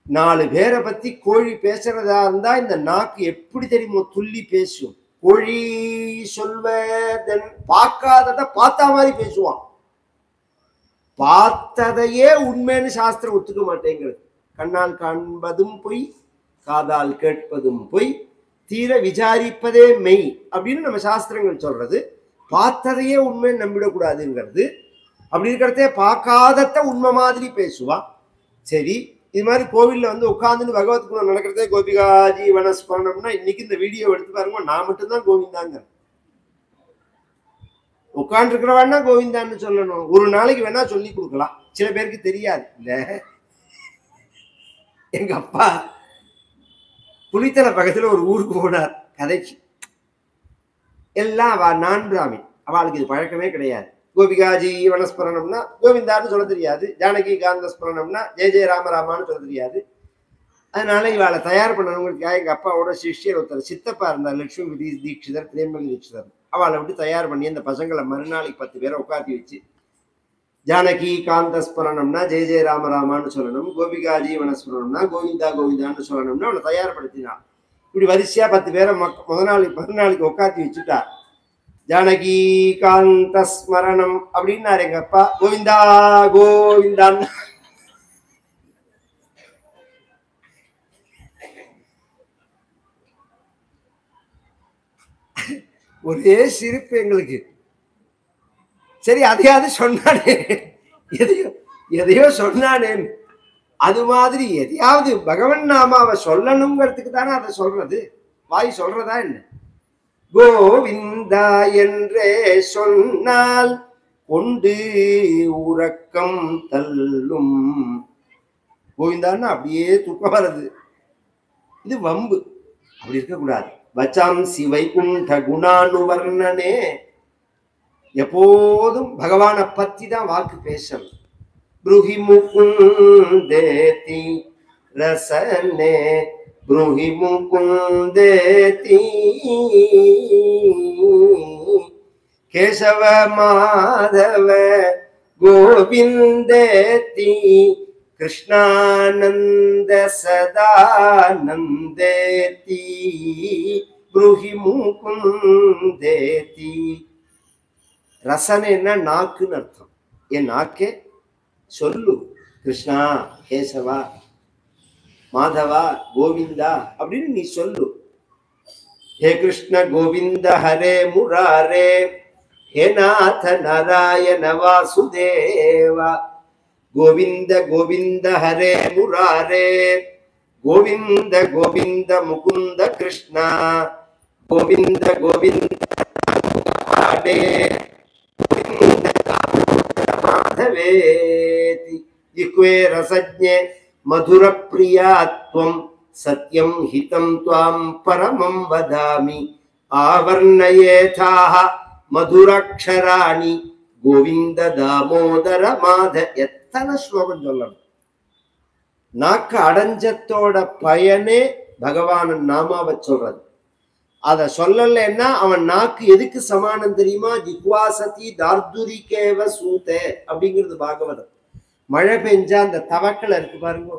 4 பேரை பத்தி கோழி பேசுறதா இருந்தா இந்த நாக்கு எப்படி தெரியுமோ துள்ளி பேசும். கோழி சொல்வதன் பார்க்காததை பார்த்தா மாதிரி பேசுவான். பார்த்ததையே உண்மைன்னு சாஸ்திரம் ஒத்துக்க மாட்டேங்கிறது. கண்ணால் காண்பதும் பொய், காதால் கேட்பதும் பொய், தீர விசாரிப்பதே மெய் அப்படின்னு நம்ம சாஸ்திரங்கள் சொல்றது. பார்த்ததையே உண்மைன்னு நம்பிடக்கூடாதுங்கிறது. அப்படி இருக்கிறதே பார்க்காதத உண்மை மாதிரி பேசுவா. சரி, இது மாதிரி கோவில்ல வந்து உட்காந்துன்னு பகவத் குணம் நடக்கிறதே கோபிகா ஜீவன ஸ்மரணம்னா இன்னைக்கு இந்த வீடியோ எடுத்து பாருங்க, நான் மட்டும்தான் கோவிந்தாங்க. உட்காந்துருக்கிறவான்னா கோவிந்தான்னு சொல்லணும். ஒரு நாளைக்கு வேணா சொல்லி கொடுக்கலாம், சில பேருக்கு தெரியாது. இல்ல, எங்க அப்பா புலித்தலை பக்கத்துல ஒரு ஊருக்கு போனார் கதைக்கு. எல்லாம் நான் பிராமின், அவளுக்கு இது பழக்கமே கிடையாது. கோபிகாஜி வனஸ்மரணம்னா கோவிந்தான்னு சொல்ல தெரியாது, ஜானகி காந்த ஸ்மரணம்னா ஜெய ஜெய ராம ராமான்னு சொல்ல தெரியாது. அதனால இவாளை தயார் பண்ணணுங்கிறதுக்காக எங்க அப்பாவோட சிஷ்யர் ஒருத்தர் சித்தப்பா இருந்தார், லட்சுமி தீட்சிதர், திரேம்பகி தீட்சிதர். அவளை விட்டு தயார் பண்ணி அந்த பசங்களை மறுநாளைக்கு 10 பேரை உட்காத்தி வச்சு ஜானகி காந்த ஸ்மரணம்னா ஜெய ஜெய ராம ராமான்னு சொல்லணும், கோபிகாஜி வனஸ்மரணம்னா கோவிந்தா கோவிந்தான்னு சொல்லணும்னு அவளை தயார்படுத்தினான். இப்படி வரிசையா 10 பேரை மறுநாளைக்கு உட்காத்தி வச்சுட்டா. ஜானகி காந்த ஸ்மரணம் அப்படின்னாரு எங்க அப்பா. கோவிந்தா கோவிந்தான்னு ஒரே சிரிப்பு எங்களுக்கு. சரி, அதையாவது சொன்னானே, எதையோ சொன்னானே, அது மாதிரி எதையாவது பகவன் நாமாவை சொல்லணுங்கிறதுக்கு தானே அதை சொல்றது. வாய் சொல்றதா என்ன? கோவிந்தா என்றே சொன்னால் கொண்டு உறக்கம் தள்ளும். கோவிந்தான்னா அப்படியே தூக்கம் வருது. இது வம்பு, அப்படி இருக்கக்கூடாது. வச்சாம்சி வைகுண்ட குணானுவர்ணனே, எப்போதும் பகவானை பத்தி தான் வாக்கு பேசணும். ப்ரூஹி முகுந்தேதி ரசனே, ப்ரூஹி முகுந்தேதி கேசவ மாதவ கோவிந்தேதி கிருஷ்ணானந்த சதானந்தேதி ப்ரூஹி முகுந்தேதி. ரசனைன்னா நாக்குன்னு அர்த்தம். என் நாக்கே சொல்லு கிருஷ்ணா, கேசவா, மாதவா, கோவிந்தா அப்படின்னு நீ சொல்லு. ஹே கிருஷ்ண கோவிந்த ஹரே முராரே, ஹே நாத நாராயண வாசுதேவா, கோவிந்த கோவிந்த ஹரே முராரே, கோவிந்த கோவிந்த முகுந்த கிருஷ்ணா, கோவிந்த கோவிந்த ஹரே மாதவேதி. ஜிஹ்வே ரசஜ்ஞே மதுர பிரியாத்வம், சத்யம் ஹிதம் த்வாம் பரமம் வதாமி, ஆவர்ணயேதாஹ மதுராக்ஷராணி, கோவிந்த தாமோதர மாத. எத்தனை ஸ்லோகம் சொல்லணும். நாக்கு அடைஞ்சத்தோட பயனே பகவான் நாமாவை சொல்றது. அதை சொல்லலைன்னா அவன் நாக்கு எதுக்கு சமானம் தெரியுமா? ஜிஹ்வாசதி தார்துரிகேவ சூதே அப்படிங்கிறது பாகவதம். மழை பெஞ்சா அந்த தவக்கலை இருக்கு பாருங்க,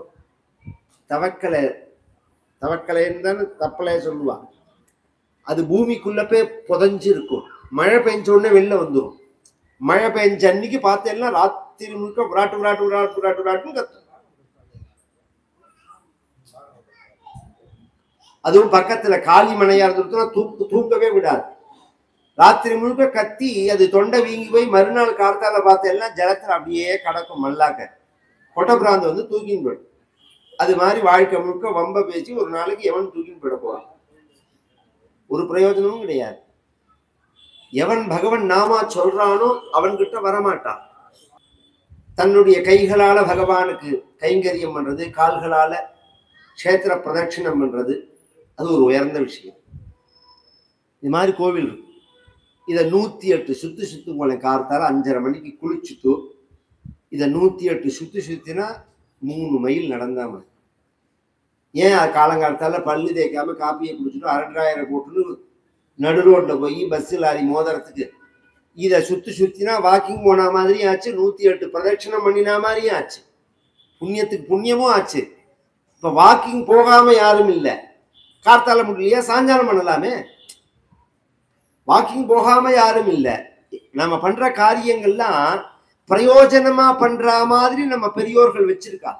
தவக்கலைன்னு தானே தப்பலைய சொல்லுவான். அது பூமிக்குள்ள போய் புதஞ்சு இருக்கும். மழை பெஞ்ச உடனே வெளில வந்துடும். மழை பெஞ்ச அன்னைக்கு பார்த்தேன்னா ராத்திரி முழுக்க விராட்டு விராட்டு விராட்டு விராட்டு விராட்டுன்னு கத்தும். அதுவும் பக்கத்துல காலி மனையா இருந்துச்சுன்னா தூக்கவே விடாது. ராத்திரி முழுக்க கத்தி அது தொண்டை வீங்கி போய் மறுநாள் கார்த்தால பார்த்தேன்னா ஜலத்துல அப்படியே கடக்கும் மல்லாக்க. கொட்டப்பிராந்து வந்து தூக்கின்னு போயிடும். அது மாதிரி வாழ்க்கை முழுக்க வம்ப பேச்சு ஒரு நாளைக்கு எவன் தூக்கின்னு போயிட போறான்? ஒரு பிரயோஜனமும் கிடையாது. எவன் பகவன் நாமா சொல்றானோ அவன்கிட்ட வரமாட்டான். தன்னுடைய கைகளால பகவானுக்கு கைங்கரியம் பண்றது, கால்களால கஷேத்திர பிரதட்சிணம் பண்றது, அது ஒரு உயர்ந்த விஷயம். இது மாதிரி கோவில் இருக்கு. இதை 108 சுத்து சுத்துங்களை கார்த்தால 5:30 மணிக்கு குளிச்சுட்டு இதை 108 சுத்தினா 3 மைல் நடந்தாம. ஏன் அது காலங்காலத்தால பல்லு தேய்க்காம காப்பியை குடிச்சுட்டு அரண்டாயிர போட்டுன்னு நடு ரோட்ல போய் பஸ் லாரி மோதிரத்துக்கு இதை சுத்தினா வாக்கிங் போன மாதிரியும் ஆச்சு, 108 பிரதட்சிணம் பண்ணினா மாதிரியும் ஆச்சு. புண்ணியத்துக்கு புண்ணியமும் ஆச்சு, இப்ப வாக்கிங் போகாம யாரும் இல்லை. கார்த்தால முடியலையா, சாயங்காலம் பண்ணலாமே. வாக்கிங் போகாம யாரும் இல்லை. நம்ம பண்ற காரியங்கள்லாம் பிரயோஜனமா பண்ற மாதிரி நம்ம பெரியோர்கள் வச்சிருக்கா.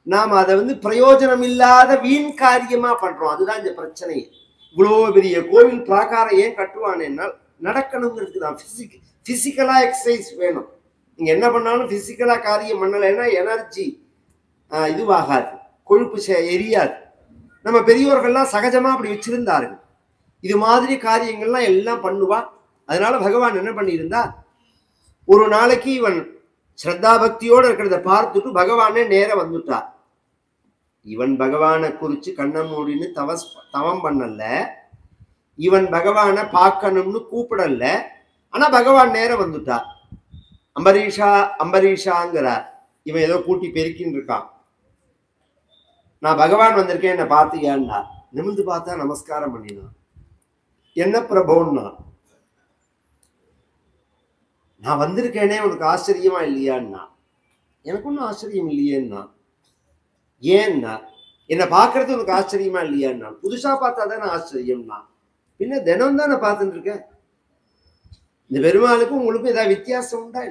நாம அதை பிரயோஜனம் இல்லாத வீண் காரியமா பண்றோம். அதுதான் இந்த பிரச்சனை. இவ்வளோ பெரிய கோவில் பிராகாரம் ஏன் கட்டுவானேன்னா நடக்கணுங்கிறதுக்கு தான். பிசிக்கலா எக்ஸசைஸ் வேணும். நீங்க என்ன பண்ணாலும் பிசிக்கலா காரியம் பண்ணலைன்னா எனர்ஜி இதுவாகாது, கொழுப்பு எரியாது. நம்ம பெரியோர்கள்லாம் சகஜமா அப்படி வச்சிருந்தார்கள். இது மாதிரி காரியங்கள்லாம் எல்லாம் பண்ணுவா. அதனால பகவான் என்ன பண்ணியிருந்தா, ஒரு நாளைக்கு இவன் ஸ்ரத்தா பக்தியோடு இருக்கிறத பார்த்துட்டு பகவானே நேர வந்துட்டார். இவன் பகவானை குறிச்சு கண்ண மூடின்னு தவம் பண்ணல, இவன் பகவானை பார்க்கணும்னு கூப்பிடல. ஆனா பகவான் நேர வந்துட்டார். அம்பரீஷா அம்பரீஷாங்கிறார். இவன் ஏதோ கூட்டி பெருக்கின்னு இருக்கான். நான் பகவான் வந்திருக்கேன், என்னை பார்த்தியான்னா. நிமிர்ந்து பார்த்தா நமஸ்காரம் பண்ணினான். என்ன பிரபோன்னா, நான் வந்திருக்கேனே உனக்கு ஆச்சரியமா இல்லையான்னா. எனக்கு ஒன்றும் ஆச்சரியம் இல்லையேன்னா. ஏன்னா என்னை பார்க்கறது உனக்கு ஆச்சரியமா இல்லையான்னா. புதுசா பார்த்தா தானே ஆச்சரியம்னா. பின்ன தினம் தான் நான் பார்த்துட்டு இருக்கேன். இந்த பெருமாளுக்கும் உங்களுக்கும் ஏதாவது வித்தியாசம் உண்டா?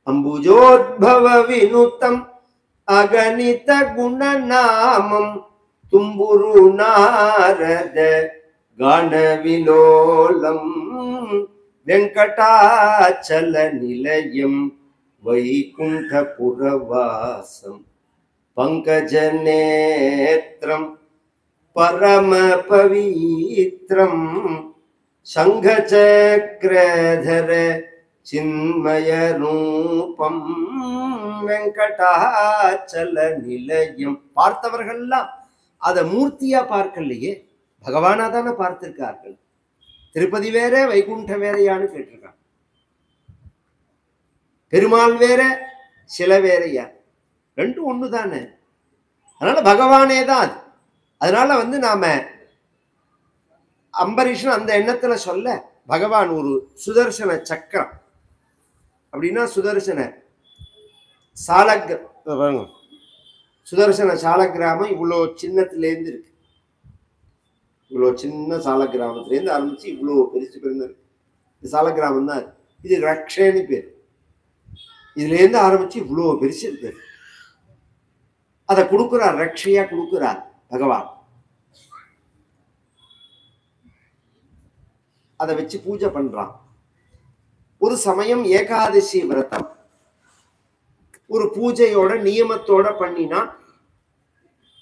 அம்புஜோத்பவ வினுத்தம் அகணித குணநாமம் தும்புரு நாரத கானவிலோலம் வெங்கடாச்சல நிலையம் வைகுண்ட புரவாசம் பங்கஜநேத்ரம் பரம பவித்ரம் சங்கசக்ரதர சின்மய ரூபம் வெங்கடாச்சல நிலையம். பார்த்தவர்கள்லாம் அதை மூர்த்தியா பார்க்கலையே, பகவானா தானே பார்த்திருக்கார்கள். திருப்பதி வேற வைகுண்டம் வேறையான்னு கேட்டிருக்காங்க. பெருமாள் வேற சில வேறையா? ரெண்டும் ஒண்ணு தானே. அதனால பகவானே தான் அது. அதனால நாம அம்பரீஷன் அந்த எண்ணத்துல சொல்ல, பகவான் ஒரு சுதர்சன சக்கரம் அப்படின்னா சுதர்சன சுதர்சன சாலக்கிராமம் இவ்வளோ சின்னத்திலேருந்து இருக்கு. இவ்வளோ சின்ன சாலக்கிராமத்திலேருந்து ஆரம்பிச்சு இவ்வளோ பெருசு பெருந்திருக்கு. இது சாலக்கிராமம் தான். இது ரக்ஷேன்னு பேர். இதுலேருந்து ஆரம்பிச்சு இவ்வளோ பெருசு இருக்கு. அதை கொடுக்குறார், ரக்ஷையா கொடுக்குறார் பகவான். அதை வச்சு பூஜை பண்றான். ஒரு சமயம் ஏகாதசி விரதம் ஒரு பூஜையோட நியமத்தோட பண்ணினா,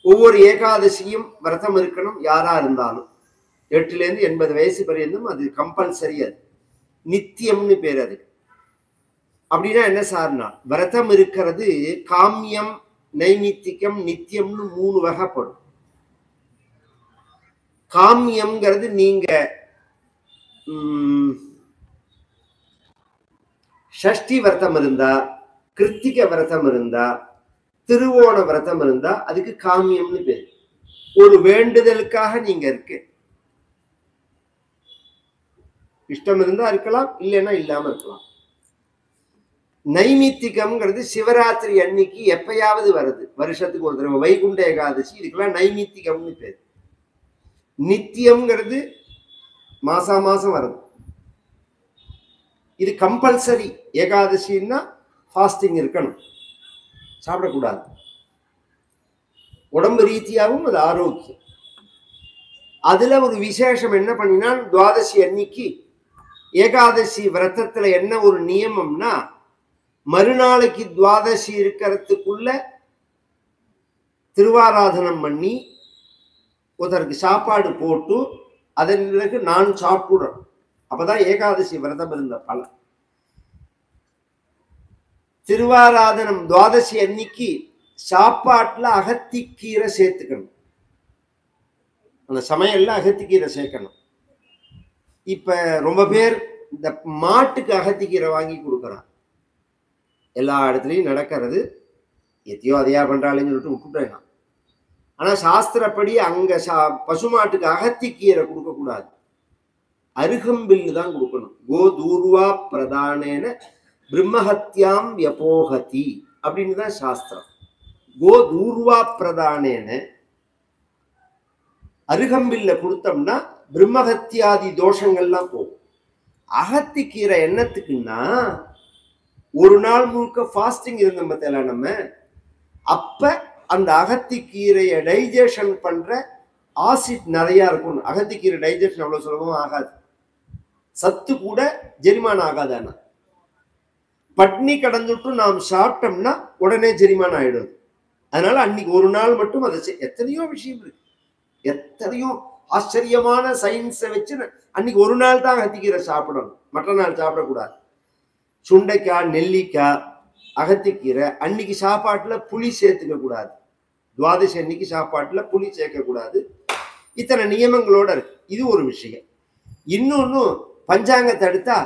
ஒவ்வொரு ஏகாதசியும் விரதம் இருக்கணும் யாரா இருந்தாலும். 8 to 80 வயசு பரியந்தம் அது கம்பல்சரி. அது நித்தியம்னு பேர். அது அப்படின்னா என்ன சார்னா, விரதம் இருக்கிறது காமியம், நைமித்திகம், நித்தியம்னு 3 வகைப்படும். காமியம்ங்கிறது நீங்க ஷஷ்டி விரதம் இருந்தா, கிருத்திக விரதம் இருந்தா, திருவோண விரதம் இருந்தா அதுக்கு காமியம்னு பேர். ஒரு வேண்டுதலுக்காக நீங்க இருக்கு. இஷ்டம் இருந்தா இருக்கலாம், இல்லைன்னா இல்லாம இருக்கலாம். நைமித்திகம்ங்கிறது சிவராத்திரி அன்னைக்கு எப்பயாவது வருது, வருஷத்துக்கு ஒரு தடவை, வைகுண்ட ஏகாதசி, இதுக்கெல்லாம் நைமித்திகம்னு பேர். நித்தியம்ங்கிறது மாசா மாசம் வருது. இது கம்பல்சரி. ஏகாதசின்னா ஃபாஸ்டிங் இருக்கணும், சாப்பிடக்கூடாது. உடம்பு ரீதியாகவும் அது ஆரோக்கியம். அதுல ஒரு விசேஷம் என்ன பண்ணினா, துவாதசி அன்னைக்கு ஏகாதசி விரதத்துல என்ன ஒரு நியமம்னா, மறுநாளைக்கு துவாதசி இருக்கிறதுக்குள்ள திருவாராதனம் பண்ணி ஒருத்தருக்கு சாப்பாடு போட்டு அதன் பிறகு நான் சாப்பிடுறேன். அப்பதான் ஏகாதசி விரதம் இருந்த பலன். திருவாராதனம் துவாதசி அன்னைக்கு சாப்பாட்டுல அகத்திக்கீரை சேர்த்துக்கணும். அந்த சமையல்ல அகத்திக்கீரை சேர்க்கணும். இப்ப ரொம்ப பேர் இந்த மாட்டுக்கு அகத்திக்கீரை வாங்கி கொடுக்குறான். எல்லா இடத்துலையும் நடக்கிறது. எத்தையோ அதையா பண்றாளேன்னு சொல்லிட்டு விட்டுட்டேன். ஆனா சாஸ்திரப்படி அங்க பசுமாட்டுக்கு அகத்திக்கீரை கொடுக்க கூடாது, அருகம்பில்லு தான் கொடுக்கணும். கோதூர்வா பிரதானேன பிரம்மஹத்யாம் யபோகதி அப்படின்னு தான் சாஸ்திரம். கோதூர்வா பிரதானேன அருகம்பில்ல கொடுத்தோம்னா பிரம்மஹத்தியாதி தோஷங்கள்லாம் போகும். அகத்திக்கீரை என்னத்துக்குன்னா ஒரு நாள் முழுக்க ஃபாஸ்டிங் இருந்தோம் பார்த்தல நம்ம, அப்ப அந்த அகத்திக்கீரையை டைஜஷன் பண்ற ஆசிட் நிறைய இருக்கும். அகத்திக்கீரை டைஜஷன் அவ்வளவு சுலபமா ஆகாது, சத்து கூட ஜெரிமானம் ஆகாது. ஆனா பட்னி கடந்துட்டு நாம் சாப்பிட்டோம்னா உடனே ஜெரிமானம் ஆயிடும். அதனால அன்னைக்கு ஒரு நாள் மட்டும் அதை எத்தனையோ விஷயம் இருக்கு, எத்தனையோ ஆச்சரியமான சயின்ஸை வச்சு அன்னைக்கு ஒரு நாள் தான் அகத்திக்கீரை சாப்பிடணும், மற்ற நாள் சாப்பிடக்கூடாது. சுண்டைக்காய், நெல்லிக்காய், அகத்திக்கீரை அன்னைக்கு சாப்பாட்டுல புளி சேர்த்துக்க கூடாது. துவாதசி அன்னைக்கு சாப்பாட்டுல புளி சேர்க்க கூடாது. இத்தனை நியமங்களோட இருக்கு. இது ஒரு விஷயம். இன்னொன்னு பஞ்சாங்கத்தை எடுத்தா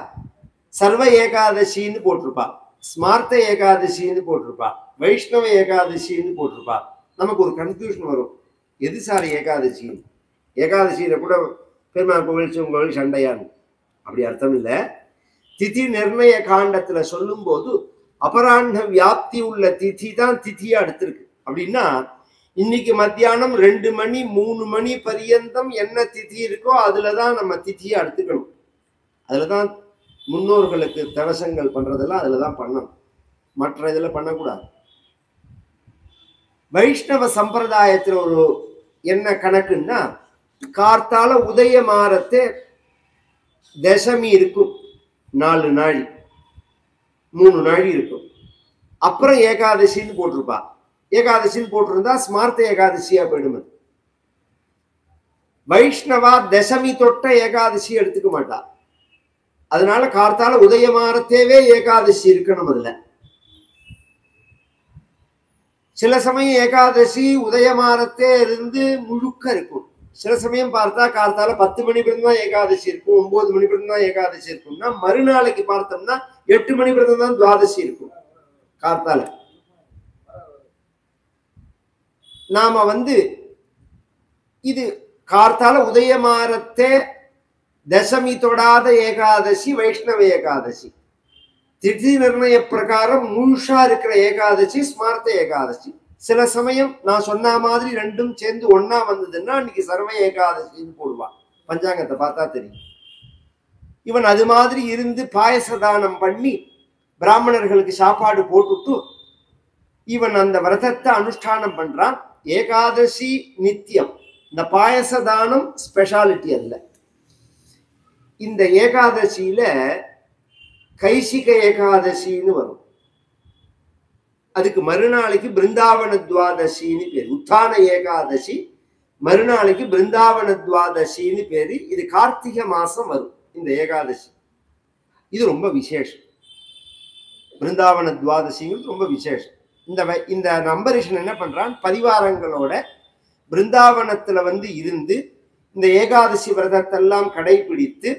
சர்வ ஏகாதசின்னு போட்டிருப்பா, ஸ்மார்த்த ஏகாதசின்னு போட்டிருப்பா, வைஷ்ணவ ஏகாதசின்னு போட்டிருப்பா. நமக்கு ஒரு கன்ஃபியூஷன் வரும், எது சார் ஏகாதசின்னு. ஏகாதசியில கூட பெருமாள் கோவில் சிவன் சண்டையான்னு அப்படி அர்த்தம் இல்லை. திதி நிர்ணய காண்டத்துல சொல்லும் போது அபராண்ட வியாப்தி உள்ள திதி தான் திதியா எடுத்திருக்கு. அப்படின்னா இன்னைக்கு மத்தியானம் 2 மணி 3 மணி பரியந்தம் என்ன திதி இருக்கோ அதுலதான் நம்ம திதியை எடுத்துக்கணும். அதுலதான் முன்னோர்களுக்கு தவசங்கள் பண்றதெல்லாம் அதுலதான் பண்ணணும், மற்ற இதுல பண்ணக்கூடாது. வைஷ்ணவ சம்பிரதாயத்துல ஒரு என்ன கணக்குன்னா, கார்த்தால உதயமாரத்தே தசமி இருக்கும், 4 நாழி 3 நாழி இருக்கும். அப்புறம் ஏகாதசின்னு போட்டிருப்பா. ஏகாதசின்னு போட்டிருந்தா ஸ்மார்த்த ஏகாதசியா போயிடும். வைஷ்ணவா தசமி தொட்ட ஏகாதசி எடுத்துக்க மாட்டா. அதனால கார்த்தால உதயமாரத்தேவே ஏகாதசி இருக்கணும். அதுல சில சமயம் ஏகாதசி உதயமாரத்தே இருந்து முழுக்க இருக்கும். சில சமயம் பார்த்தா கார்த்தால 10 மணி பிறந்து தான் ஏகாதசி இருக்கும், 9 மணி பிறந்து தான் ஏகாதசி இருக்கும்னா, மறுநாளைக்கு பார்த்தோம்னா 8 மணி பிறந்து தான் துவாதசி இருக்கும். கார்த்தால நாம இது கார்த்தால உதயமாரத்தே தசமி தொடாத ஏகாதசி வைஷ்ணவ ஏகாதசி. திதி நிர்ணய பிரகாரம் முழுஷா இருக்கிற ஏகாதசி ஸ்மார்த்த ஏகாதசி. சில சமயம் நான் சொன்ன மாதிரி ரெண்டும் சேர்ந்து ஒன்னா வந்ததுன்னா அன்னைக்கு சர்வ ஏகாதசின்னு போடுவான். பஞ்சாங்கத்தை பார்த்தா தெரியும். இவன் அது மாதிரி இருந்து பாயசதானம் பண்ணி பிராமணர்களுக்கு சாப்பாடு போட்டுட்டு இவன் அந்த விரதத்தை அனுஷ்டானம் பண்றான். ஏகாதசி நித்தியம், இந்த பாயசதானம் ஸ்பெஷாலிட்டி அல்ல. இந்த ஏகாதசியில கைசிக ஏகாதசின்னு வரும். அதுக்கு மறுநாளைக்கு பிருந்தாவன துவாதசின்னு பேரு. உத்தான ஏகாதசி மறுநாளைக்கு பிருந்தாவன துவாதசின்னு பேரு. இது கார்த்திகை மாசம் வரும் இந்த ஏகாதசி. இது ரொம்ப விசேஷம். பிருந்தாவன துவாதசிங்கிறது ரொம்ப விசேஷம். இந்த நம்பரிஷன் என்ன பண்றான், பரிவாரங்களோட பிருந்தாவனத்துல இருந்து இந்த ஏகாதசி விரதத்தெல்லாம் கடைபிடித்து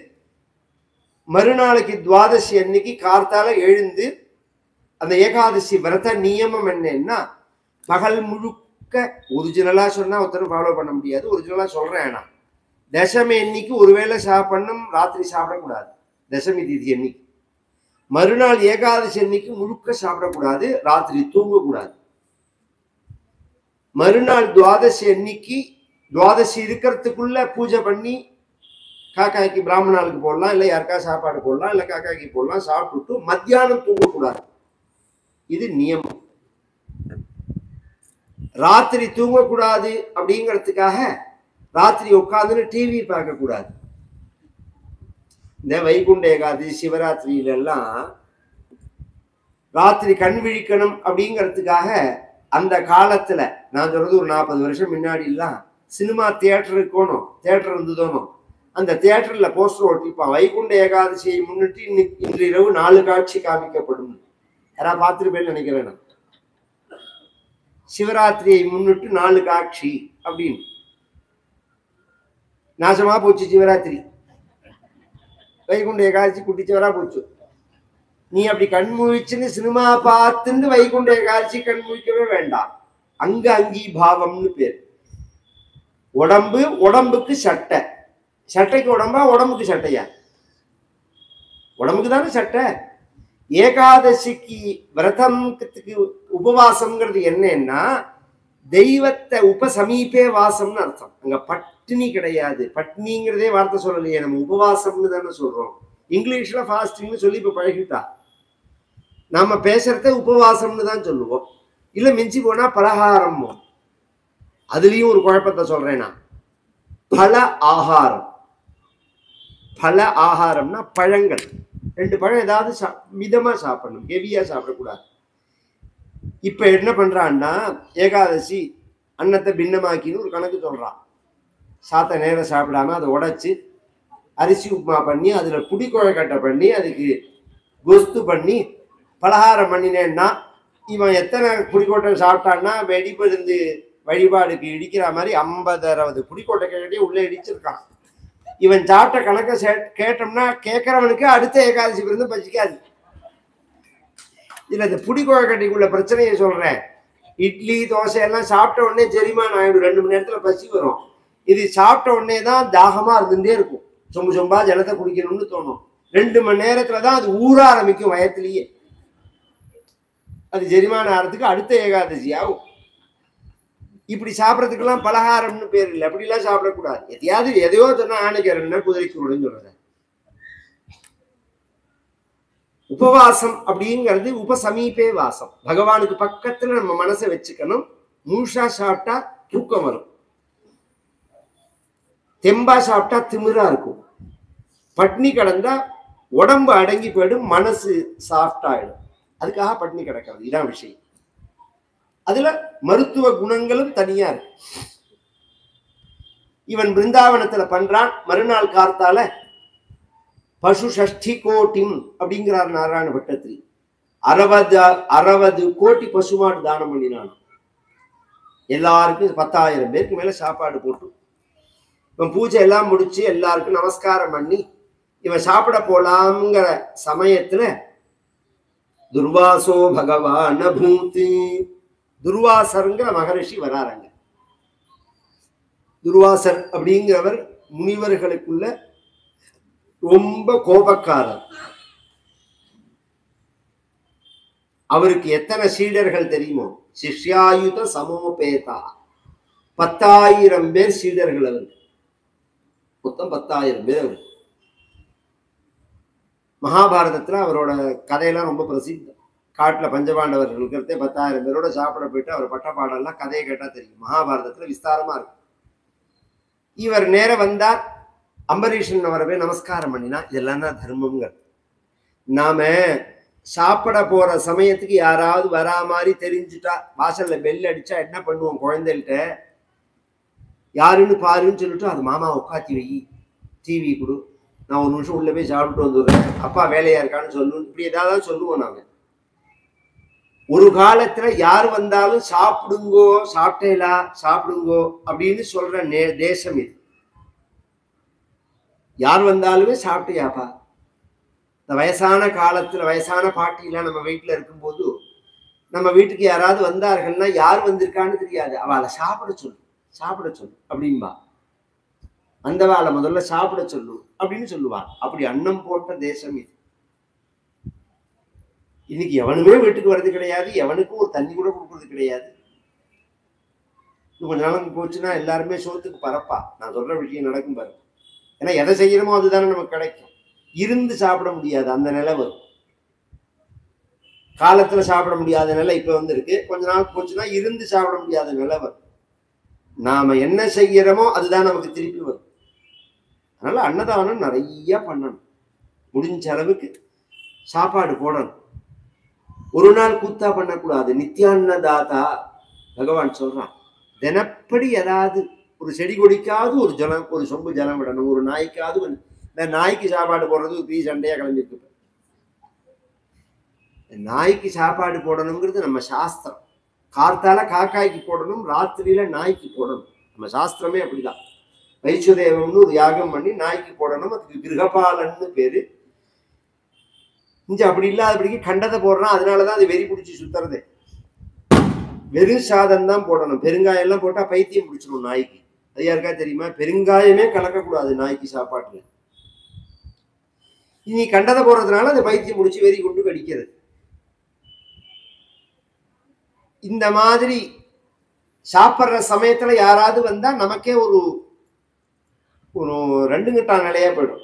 மறுநாளைக்கு துவாதசி அன்னைக்கு கார்த்தால எழுந்து அந்த ஏகாதசி விரத நியமம் என்னன்னா, பகல் முழுக்க ஒரிஜினலா சொன்னா ஒருத்தரும் ஃபாலோ பண்ண முடியாது. ஒரிஜினலா சொல்றேன். ஏன்னா தசமி அன்னைக்கு ஒருவேளை சாப்பிடணும், ராத்திரி சாப்பிடக்கூடாது. தசமி திதி அன்னைக்கு. மறுநாள் ஏகாதசி அன்னைக்கு முழுக்க சாப்பிடக்கூடாது, ராத்திரி தூங்கக்கூடாது. மறுநாள் துவாதசி அன்னைக்கு துவாதசி இருக்கிறதுக்குள்ள பூஜை பண்ணி காக்காய்க்கு பிராமணாளுக்கு போடலாம், இல்லை யாருக்கா சாப்பாடு போடலாம், இல்லை காக்காய்க்கு போடலாம். சாப்பிட்டுட்டு மத்தியானம் தூங்கக்கூடாது. இது நியமம். ராத்திரி தூங்கக்கூடாது அப்படிங்கிறதுக்காக ராத்திரி உட்காந்துன்னு டிவி பார்க்க கூடாது. இந்த வைகுண்ட ஏகாதசி சிவராத்திரியில எல்லாம் ராத்திரி கண் விழிக்கணும் அப்படிங்கிறதுக்காக அந்த காலத்துல, நான் சொல்றது ஒரு 40 வருஷம் முன்னாடி எல்லாம் சினிமா தியேட்டர் இருக்கணும், தியேட்டர் இருந்ததோனும் அந்த தியேட்டர்ல போஸ்டர் ஒட்டிப்பான், வைகுண்ட ஏகாதசியை முன்னிட்டு இன்று இரவு 4 காட்சி காமிக்கப்படும். யாராவது பார்த்துருப்பேன்னு நினைக்கிறேன் நான். சிவராத்திரியை முன்னிட்டு 4 காட்சி அப்படின்னு. நாசமா போச்சு சிவராத்திரி. வைகுண்ட ஏகாதசி குட்டிச்சவரா போச்சு. நீ அப்படி கண்முழிச்சுன்னு சினிமா பார்த்துட்டு வைகுண்ட ஏகாதசி கண்முழிக்கவே வேண்டாம். அங்கி பாவம்னு பேர். உடம்புக்கு சட்டை, சட்டைக்கு உடம்பா, உடம்புக்கு சட்டையா? உடம்புக்கு தானே சட்டை. ஏகாதசிக்கு விரதம்க்கு உபவாசம்ங்கிறது என்னன்னா தெய்வத்தை உபசமீபே வாசம்னு அர்த்தம். அங்க பட்டினி கிடையாது. பட்னிங்கிறதே வார்த்தை சொல்லலையே, நம்ம உபவாசம்னு தானே சொல்றோம். இங்கிலீஷ்ல ஃபாஸ்டிங்னு சொல்லி இப்ப பழகிட்டா. நாம பேசுறத உபவாசம்னு தான் சொல்லுவோம். இல்ல மிஞ்சி போனா பலகாரம். அதுலயும் ஒரு குழப்பத்தை சொல்றேன் நான். பல ஆகாரம். பல ஆகாரம்னா பழங்கள். 2 பழம் ஏதாவது மிதமா சாப்பிடணும், ஹெவியா சாப்பிடக்கூடாது. இப்ப என்ன பண்றான்னா ஏகாதசி அன்னத்தை பின்னமாக்கின்னு ஒரு கணக்கு சொல்றான். சாத்த நேரம் சாப்பிடாம அதை உடைச்சு அரிசி உப்புமா பண்ணி அதுல புடிக்கொழக்கட்டை பண்ணி அதுக்கு கொஸ்து பண்ணி பலகாரம் பண்ணினேன்னா இவன் எத்தனை புடிக்கோட்டை சாப்பிட்டான்னா வெடிப்பருந்து வழிபாடுக்கு இடிக்கிற மாதிரி 50-60 புடிக்கோட்டைக்கிட்டே உள்ள இடிச்சிருக்கான். இவன் சாப்பிட்ட கணக்கை கேட்டோம்னா கேட்கறவனுக்கு அடுத்த ஏகாதசி விருந்து பசிக்காது. இதுல இந்த புடிக்கொழக்கட்டைக்குள்ள பிரச்சனையை சொல்றேன். இட்லி தோசை எல்லாம் சாப்பிட்ட உடனே செரிமானம் ஆயிடும், 2 மணி நேரத்துல பசி வரும். இது சாப்பிட்ட உடனே தான் தாகமா இருந்துட்டே இருக்கும், சொம்பு சொம்பா ஜலத்தை குடிக்கணும்னு தோணும். 2 மணி நேரத்துலதான் அது ஊற ஆரம்பிக்கும் வயத்திலேயே. அது செரிமானம் ஆகிறதுக்கு அடுத்த ஏகாதசி ஆகும். இப்படி சாப்பிட்றதுக்கெல்லாம் பலகாரம்னு பேர் இல்லை. அப்படிலாம் சாப்பிடக்கூடாது. எதையோ சொன்னா ஆணைக்கிறன்னா குதிரைக்கு விடுன்னு சொல்றேன். உபவாசம் அப்படிங்கிறது உபசமீபே வாசம். பகவானுக்கு பக்கத்துல நம்ம மனசை வச்சுக்கணும். மூஷா சாப்பிட்டா தூக்கம் வரும், தெம்பா சாப்பிட்டா திமிரா இருக்கும், பட்னி கிடந்தா உடம்பு அடங்கி போயிடும், மனசு சாஃப்ட் ஆயிடும். அதுக்காக பட்னி கிடக்கிறது. இதான் விஷயம். அதுல மருத்துவ குணங்களும் தனியா இருக்கு. இவன் பிருந்தாவனத்துல பண்றான். மறுநாள் கார்த்தால பசு ஷஷ்டி கோட்டிம் அப்படிங்கிறார் நாராயண பட்டத்திரி. 60 கோடி பசுமாடு தானம் பண்ணினான். எல்லாருக்கும் 10,000 பேருக்கு மேல சாப்பாடு போட்டு இவன் பூஜை எல்லாம் முடிச்சு எல்லாருக்கும் நமஸ்காரம் பண்ணி இவன் சாப்பிட போலாம்ங்கிற சமயத்துல துர்வாசோ பகவான் பூத்து துர்வாசருங்கிற மகரிஷி வராறாங்க. துர்வாசர் அப்படிங்கிறவர் முனிவர்களுக்குள்ள ரொம்ப கோபக்காரர். அவருக்கு எத்தனை சீடர்கள் தெரியுமோ? சிஷ்யாயுத சமோபேதா. 10,000 பேர் சீடர்கள் அவருக்கு. மொத்தம் 10,000 பேர் அவருக்கு. மகாபாரதத்துல அவரோட கதையெல்லாம் ரொம்ப பிரசித்தம். காட்டுல பஞ்சபாண்டவர்கள் இருக்கிறதே 10,000 பேரோட சாப்பிட போயிட்டு அவர் பட்ட பாடெல்லாம் கதையை கேட்டா தெரியும். மகாபாரதத்துல விஸ்தாரமா இருக்கு. இவர் நேர வந்தார். அம்பரீஷன் அவரை நமஸ்காரம் பண்ணினா. இதெல்லாம் தான் தர்மம்ங்க. நாம சாப்பிட போற சமயத்துக்கு யாராவது வரா மாதிரி தெரிஞ்சுட்டா வாசல்ல பெல் அடிச்சா என்ன பண்ணுவோம்? குழந்தைகிட்ட யாருன்னு பாருன்னு சொல்லிட்டு அது மாமா உட்காத்தி வை, டிவி கொடு, நான் 1 நிமிஷம் உள்ள போய் சாப்பிட்டு வந்துடுறேன், அப்பா வேலையா இருக்கான்னு சொல்லணும். இப்படி ஏதாவது சொல்லுவோம் நாங்க. ஒரு காலத்துல யார் வந்தாலும் சாப்பிடுங்கோ, சாப்பிட்டேலா சாப்பிடுங்கோ அப்படின்னு சொல்ற தேசம் இது. யார் வந்தாலுமே சாப்பிட்டியாப்பா. இந்த வயசான காலத்துல வயசான பாட்டிலாம் நம்ம வீட்டுல இருக்கும்போது நம்ம வீட்டுக்கு யாராவது வந்தார்கள்னா யார் வந்திருக்கான்னு தெரியாது, அவளை சாப்பிட சொல்லு அப்படின்பா. அந்த வாழை முதல்ல சாப்பிட சொல்லு அப்படின்னு சொல்லுவா. அப்படி அன்னம் போட்ட தேசம் இது. இன்னைக்கு எவனுமே வீட்டுக்கு வர்றது கிடையாது, எவனுக்கும் ஒரு தண்ணி கூட கொடுக்கறது கிடையாது. இன்னும் கொஞ்ச நாளுக்கு போச்சுன்னா எல்லாருமே சோத்துக்கு பரப்பா. நான் சொல்ற விஷயம் நடக்கும் பாரு. ஏன்னா எதை செய்யணுமோ அதுதானே நமக்கு கிடைக்கும். இருந்து சாப்பிட முடியாது, அந்த நிலை வரும். காலத்துல சாப்பிட முடியாத நிலை இப்ப இருக்கு. கொஞ்ச நாள் போச்சுன்னா இருந்து சாப்பிட முடியாத நிலை வரும். நாம என்ன செய்யறோமோ அதுதான் நமக்கு திருப்பி வரும். அதனால அன்னதானம் நிறைய பண்ணணும். முடிஞ்ச அளவுக்கு சாப்பாடு போடணும். ஒரு நாள் கூத்தா பண்ணக்கூடாது. நித்யான்னதாதா பகவான் சொல்றான். தினப்படி ஏதாவது ஒரு செடி கொடிக்காவது ஒரு ஜலம், ஒரு சொம்பு ஜலம் விடணும். ஒரு நாய்க்காவது. இந்த நாய்க்கு சாப்பாடு போடுறது பெரிய சண்டையா கிளம்பிருக்கு. நாய்க்கு சாப்பாடு போடணுங்கிறது நம்ம சாஸ்திரம். கார்த்தால காக்காய்க்கு போடணும், ராத்திரியில நாய்க்கு போடணும். நம்ம சாஸ்திரமே அப்படிதான். வைசுதேவம்னு ஒரு யாகம் பண்ணி நாய்க்கு போடணும். அதுக்கு கிரகபாலன்னு பேரு. இங்க அப்படி இல்லாதபடிக்கு கண்டதை போடுறான். அதனாலதான் அது வெறி பிடிச்சி சுத்துறது. வெறும் சாதம் தான் போடணும். பெருங்காயம் எல்லாம் போட்டா பைத்தியம் பிடிச்சிடும் நாய்க்கு. அது யாருக்கா தெரியுமா? பெருங்காயமே கலக்கக்கூடாது நாய்க்கு சாப்பாட்டுல. நீ கண்டதை போறதுனால அந்த பைத்தியம் முடிச்சு வெறி கொண்டு கடிக்கிறது. இந்த மாதிரி சாப்பிட்ற சமயத்துல யாராவது வந்தா நமக்கே ஒரு ஒரு 2 கட்டான நிலையா போயிடும்.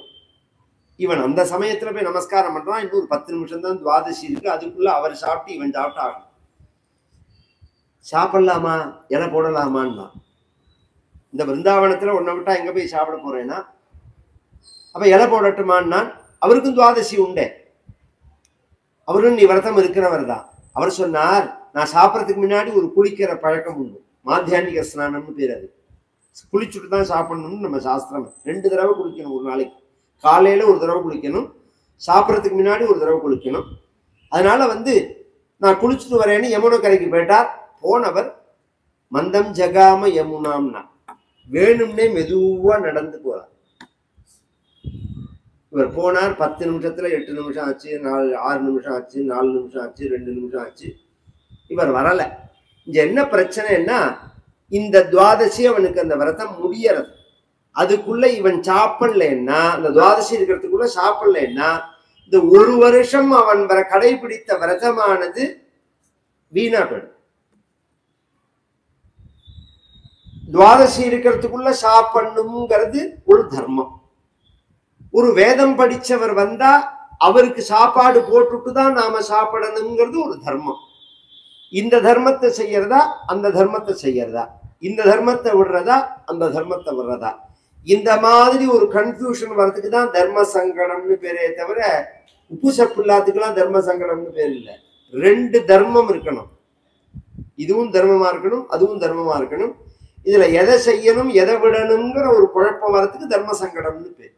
இவன் அந்த சமயத்துல போய் நமஸ்காரம் பண்றான், இன்னும் ஒரு 10 நிமிஷம் தான் துவாதசி இருக்கு, அதுக்குள்ள அவர் சாப்பிட்டு இவன் சாப்பிட்டாகணும். சாப்பிடலாமா இலை போடலாமான்னா, இந்த பிருந்தாவனத்துல உன்னை விட்டா எங்க போய் சாப்பிட போறேன்னா, அப்ப இலை போடட்டுமான்னா, அவருக்கும் துவாதசி உண்டே, அவரும் நீ விரதம் இருக்கிறவர் தான். அவர் சொன்னார், நான் சாப்பிட்றதுக்கு முன்னாடி ஒரு குளிக்கிற பழக்கம் உண்டு, மாத்தியானிக ஸ்நானம்னு பேர். அது குளிச்சுட்டு தான் சாப்பிடணும்னு நம்ம சாஸ்திரம். 2 தடவை குளிக்கணும் ஒரு நாளைக்கு. காலையில ஒரு தடவை குளிக்கணும், சாப்பிட்றதுக்கு முன்னாடி ஒரு தடவை குளிக்கணும். அதனால நான் குளிச்சுட்டு வரேன்னு யமுனை கரைக்கு போயிட்டார். போனவர் மந்தம் ஜகாம யமுனாம்னா, வேணும்னே மெதுவா நடந்து போறார். இவர் போனார், 10 நிமிஷத்துல 8 நிமிஷம் ஆச்சு, 6 நிமிஷம் ஆச்சு, 4 நிமிஷம் ஆச்சு, 2 நிமிஷம் ஆச்சு, இவர் வரல. இங்க என்ன பிரச்சனைன்னா, இந்த துவாதசி அவனுக்கு அந்த விரதம் முடியறது, அதுக்குள்ள இவன் சாப்பிடலன்னா, அந்த துவாதசி இருக்கிறதுக்குள்ள சாப்பிடலன்னா, இந்த 1 வருஷம் அவன் கடைபிடித்த விரதமானது வீணா போயிடும். துவாதசி இருக்கிறதுக்குள்ள சாப்பிடணுங்கிறது ஒரு தர்மம். ஒரு வேதம் படிச்சவர் வந்தா அவருக்கு சாப்பாடு போட்டுட்டு தான் நாம சாப்பிடணுங்கிறது ஒரு தர்மம். இந்த தர்மத்தை செய்யறதா அந்த தர்மத்தை செய்யறதா, இந்த தர்மத்தை விடுறதா அந்த தர்மத்தை விடுறதா, இந்த மாதிரி ஒரு கன்ஃபியூஷன் வர்றதுக்கு தான் தர்ம சங்கடம்னு பேரே தவிர, உப்பு சப்பு இல்லாததுக்கெல்லாம் தர்ம சங்கடம்னு பேர் இல்லை. 2 தர்மம் இருக்கணும், இதுவும் தர்மமா இருக்கணும் அதுவும் தர்மமா இருக்கணும். இதுல எதை செய்யணும் எதை விடணுங்கிற ஒரு குழப்பம் வர்றதுக்கு தர்ம சங்கடம்னு பேர்.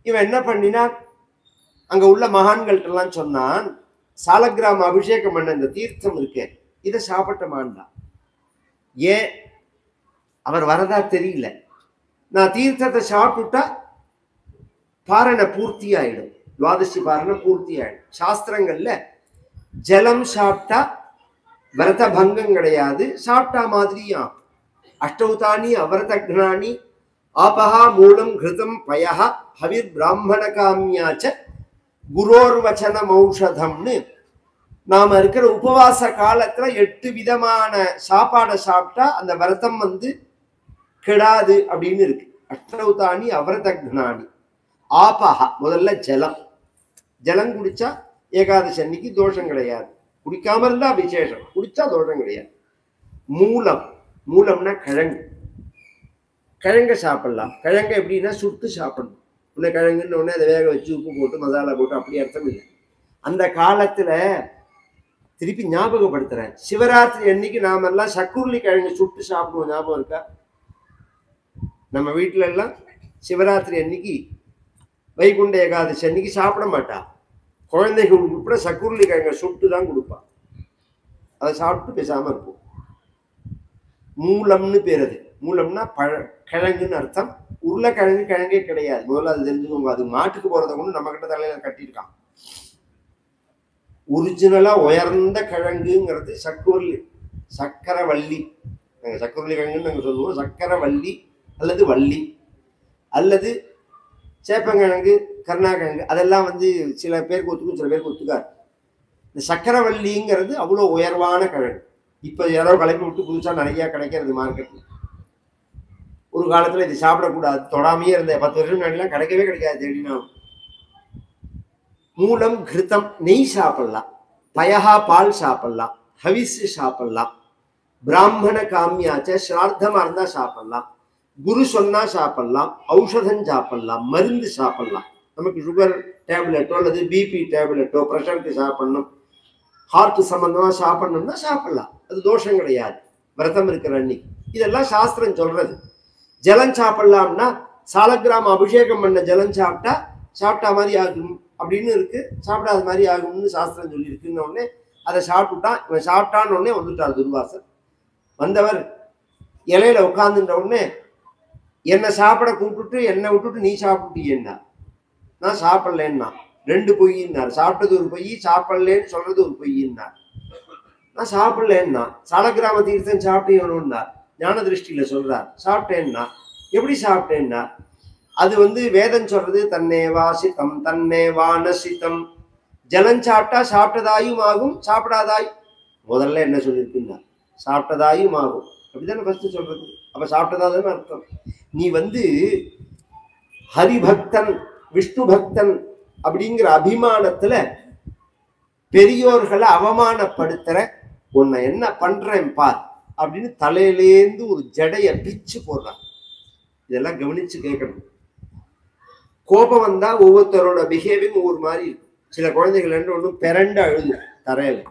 இவன் என்ன பண்ணினா, அங்க உள்ள மகான்கள்ட்ட எல்லாம் சொன்னான், சாலக்கிராம அபிஷேகம் பண்ண இந்த தீர்த்தம் இருக்கே, இதை சாப்பிட்டமான்தான். ஏன் அவர் வரதா தெரியல. நான் தீர்த்தத்தை சாப்பிட்டுட்டா பாரணை பூர்த்தி ஆயிடும், துவாதசி பாரணை பூர்த்தி ஆயிடும். சாஸ்திரங்கள்ல ஜலம் சாப்பிட்டா விரத பங்கம் கிடையாது, சாப்பிட்டா மாதிரியா. அஷ்டௌதானி அவரதக்னானி ஆபஹா மூலம் கிருதம் பயஹ ஹவிர் பிராமண காமியாச்ச குரோர்வச்சனம் ஔஷதம்னு நாம இருக்கிற உபவாச காலத்துல 8 விதமான சாப்பாடை சாப்பிட்டா அந்த விரதம் கெடாது அப்படின்னு இருக்கு. அஷ்டௌதானி அவரதக்னானி ஆபஹா, முதல்ல ஜலம். ஜலம் குடிச்சா ஏகாதசி அன்னைக்கு தோஷம் கிடையாது, குடிக்காம இருந்தா விசேஷம், குடிச்சா தோஷம் கிடையாது. மூலம், மூலம்னா கிழங்கு, கிழங்க சாப்பிடலாம். கிழங்க எப்படின்னா சுட்டு சாப்பிடணும். உடனே கிழங்குன்னு உடனே அதை வேக வச்சு உப்பு போட்டு மசாலா போட்டு அப்படி அர்த்தம் இல்லை. அந்த காலத்துல திருப்பி ஞாபகப்படுத்துறேன், சிவராத்திரி அன்னைக்கு நாமெல்லாம் சக்குருளி கிழங்கு சுட்டு சாப்பிடுவோம், ஞாபகம் இருக்கா? நம்ம வீட்டுல எல்லாம் சிவராத்திரி அன்னைக்கு வைகுண்ட ஏகாதசி அன்னைக்கு சாப்பிட மாட்டா, குழந்தைகள் உட்பட சக்குருளி கிழங்க சுட்டு தான் கொடுப்பா. அதை சாப்பிட்டு பேசாம இருப்போம். மூலம்னு பேர். அது மூலம்னா கிழங்குன்னு அர்த்தம். உருளைக்கிழங்கு கிழங்கே கிடையாது, முதல்ல அது தெரிஞ்சுக்கோங்க. அது மாட்டுக்கு போறதை கொண்டு நம்ம கிட்ட தலையில கட்டியிருக்கான். ஒரிஜினலா உயர்ந்த கிழங்குங்கிறது சக்குருளி, சக்கரவள்ளி. நாங்கள் சக்குருளி கிழங்குன்னு நாங்கள் சொல்லுவோம். சக்கரவள்ளி அல்லது வள்ளி அல்லது சேப்பங்கிழங்கு, கருணாக்கிழங்கு, அதெல்லாம் சில பேருக்கு ஒத்துக்கும், சில பேருக்கு ஒத்துக்காது. இந்த சக்கரவள்ளிங்கிறது அவ்வளோ உயர்வான கிழங்கு. இப்போ யாரோ கலப்பி விட்டு புதுசாக நிறையா கிடைக்கிறது மார்க்கெட்டில். ஒரு காலத்தில் இது சாப்பிடக்கூடாது, தொடாமையே இருந்த 10 வருஷம் முன்னாடிலாம் கிடைக்கவே கிடைக்காது தேடினா. மூலம் கிருத்தம், நெய் சாப்பிடலாம், பயஹா பால் சாப்பிடலாம், ஹவிஸ் சாப்பிடலாம், பிராமண காமியாச்ச ஸ்ரார்த்தமாக இருந்தால் சாப்பிடலாம், குரு சொன்னா சாப்பிடலாம், ஔஷதம் சாப்பிடலாம், மருந்து சாப்பிடலாம். நமக்கு சுகர் டேப்லெட்டோ அல்லது பிபி டேப்லெட்டோ ப்ரெஷருக்கு சாப்பிடணும், ஹார்ட் சம்பந்தமா சாப்பிடணும்னா சாப்பிடலாம், அது தோஷம் கிடையாது விரதம் இருக்கிற அன்னைக்கு. இதெல்லாம் சாஸ்திரம் சொல்றது. ஜலம் சாப்பிடலாம்னா சாலக்கிராம அபிஷேகம் பண்ண ஜலம் சாப்பிட்டா மாதிரி ஆகும் அப்படின்னு இருக்கு, சாப்பிடாத மாதிரி ஆகும்னு சாஸ்திரம் சொல்லி இருக்குன்னு உடனே அதை சாப்பிட்டுட்டான். இவன் சாப்பிட்டான்னு உடனே வந்துட்டார் துர்வாசர். வந்தவர் இலையில உட்காந்துட்ட உடனே என்னை சாப்பிட கூப்பிட்டுட்டு என்னை விட்டுட்டு நீ சாப்பிட்டீன்னா, நான் சாப்பிடலன்னா 2 பொய்யின்னார். சாப்பிட்டது ஒரு பொய், சாப்பிடலேன்னு சொல்றது ஒரு பொய்யின்னார். நான் சாப்பிடலன்னா சாலக்கிராம தீர்த்தம் சாப்பிட்டேன்னார். ஞான திருஷ்டியில சொல்றார். சாப்பிட்டேன்னா எப்படி சாப்பிட்டேன்னா, அது வேதம் சொல்றது தன்னே வாசித்தம் தன்னே வானசித்தம். ஜலம் சாப்பிட்டா சாப்பிட்டதாயும் ஆகும், சாப்பிடாதாய் முதல்ல என்ன சொல்லியிருக்குன்னா சாப்பிட்டதாயும் ஆகும். அப்படித்தானே ஃபர்ஸ்ட் சொல்றது. அப்ப சாப்பிட்டதாதுன்னு அர்த்தம். நீ ஹரிபக்தன் விஷ்ணு பக்தன் அப்படிங்கிற அபிமானத்துல பெரியோர்களை அவமானப்படுத்துற உன்னை என்ன பண்றேன் பார் அப்படின்னு தலையிலேந்து ஒரு ஜடைய பிச்சு போடுறான். இதெல்லாம் கவனிச்சு கேட்கணும். கோபம் வந்தா ஒவ்வொருத்தரோட பிஹேவிங் ஒவ்வொரு மாதிரி இருக்கும். சில குழந்தைகள் என்ன ஒன்றும் பிறண்டு அழுது தரையில,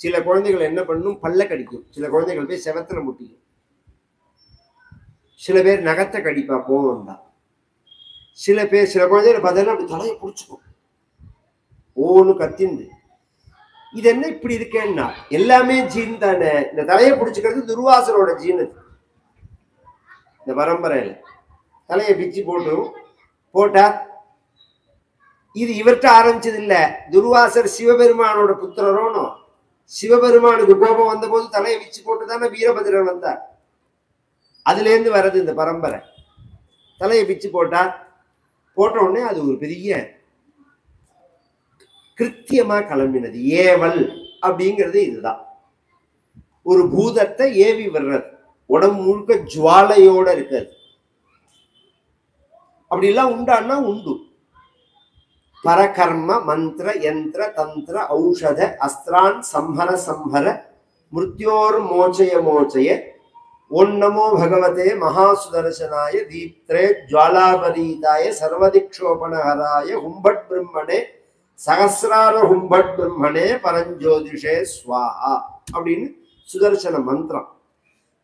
சில குழந்தைகள் என்ன பண்ணும் பல்ல கடிக்கும், சில குழந்தைகள் போய் செவத்துல முட்டிக்கும், சில பேர் நகத்தை கடிப்பா கோபம் வந்தா, சில குழந்தைகள் பார்த்தா அப்படி தலையை பிடிச்சிக்கும் ஒவ்வொன்றும் கத்திந்து. இது என்ன இப்படி இருக்கேன்னா எல்லாமே ஜீன் தானே. இந்த தலையை பிடிச்சிக்கிறது துர்வாசரோட ஜீன். இந்த பரம்பரையில தலையை பிச்சு போட்டா இது இவர்கிட்ட ஆரம்பிச்சது இல்ல. துர்வாசர் சிவபெருமானோட புத்திரரோனும் சிவபெருமானுக்கு கோபம் வந்த போது தலையை பிச்சு போட்டுதானே வீரபதிரன் வந்தார். அதுல இருந்து வர்றது இந்த பரம்பரை. தலையை பிச்சு போட்ட உடனே அது ஒரு பெரிய கிருத்தியமா கிளம்பினது. ஏவல் அப்படிங்கிறது இதுதான். ஒரு பூதத்தை ஏவி வர்றது, உடம்பு முழுக்க ஜுவாலையோட இருக்கிறது. அப்படி எல்லாம் உண்டான்னா உண்டு. பரகர்ம மந்திர யந்திர தந்திர ஔஷத அஸ்திரான் சம்ஹர மிருத்யோர் மோச்சய ஓம் நமோ பகவதே மகாசுதர்சனாய தீப்திரே ஜுவாலாபரீதாய சர்வதிக்ஷோபணஹராய ஹும்பட் பிரம்மணே சகசிரார ஹும்பட் பிரம்மணே பரஞ்சோதிஷே ஸ்வாஹா அப்படின்னு சுதர்சன மந்திரம்.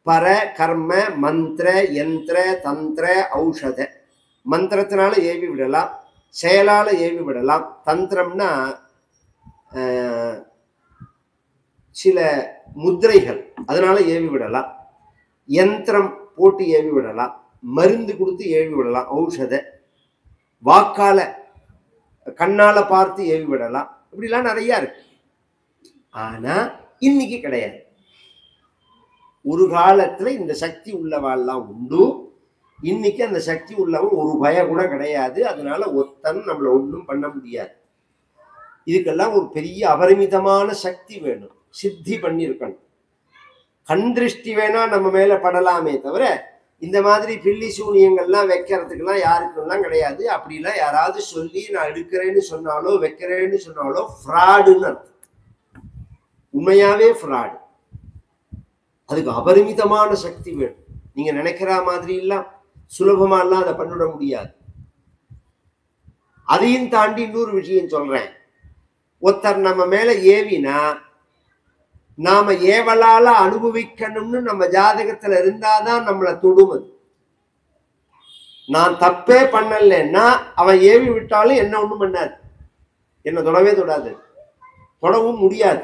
பர கர்ம மந்திர யந்திர தந்திர ஔஷத. மந்திரத்தினால ஏவி விடலாம், செயலால ஏவி விடலாம். தந்திரம்னா சில முத்திரைகள், அதனால ஏவி விடலாம். யந்திரம் போட்டு ஏவி விடலாம், மருந்து கொடுத்து ஏவி விடலாம். ஔஷத வாக்கால கண்ணால பார்த்து ஏவி விடலாம். இப்படிலாம் நிறைய இருக்கு. ஆனா இன்னைக்கு கிடையாது. ஒரு காலத்துல இந்த சக்தி உள்ளவாள்லாம் உண்டு. இன்னைக்கு அந்த சக்தி உள்ளவன் ஒரு பய கூட கிடையாது. அதனால ஒத்தன் நம்மள ஒன்றும் பண்ண முடியாது. இதுக்கெல்லாம் ஒரு பெரிய அபரிமிதமான சக்தி வேணும், சித்தி பண்ணியிருக்கணும். கண் திருஷ்டி வேணா நம்ம மேல படலாமே தவிர இந்த மாதிரி பில்லி சூனியங்கள்லாம் வைக்கிறதுக்கெல்லாம் யாருக்கெல்லாம் கிடையாது. அப்படிலாம் யாராவது சொல்லி நான் எடுக்கிறேன்னு சொன்னாலோ வைக்கிறேன்னு சொன்னாலோ ஃப்ராடுன்னு அர்த்தம். உண்மையாவே ஃப்ராடு. அதுக்கு அபரிமிதமான சக்தி வேணும். நீங்க நினைக்கிற மாதிரி எல்லாம் சுலபமா எல்லாம் அதை பண்ணிட முடியாது. அதையும் தாண்டி இன்னொரு விஷயம் சொல்றேன். ஒருத்தர் நம்ம மேல ஏவினா நாம ஏவலால அனுபவிக்கணும்னு நம்ம ஜாதகத்துல இருந்தாதான் நம்மளை தொடுவது. நான் தப்பே பண்ணலன்னா அவன் ஏவி விட்டாலும் என்ன ஒண்ணும் பண்ணாது, என்ன தொடவே தொடாது, தொடவும் முடியாது.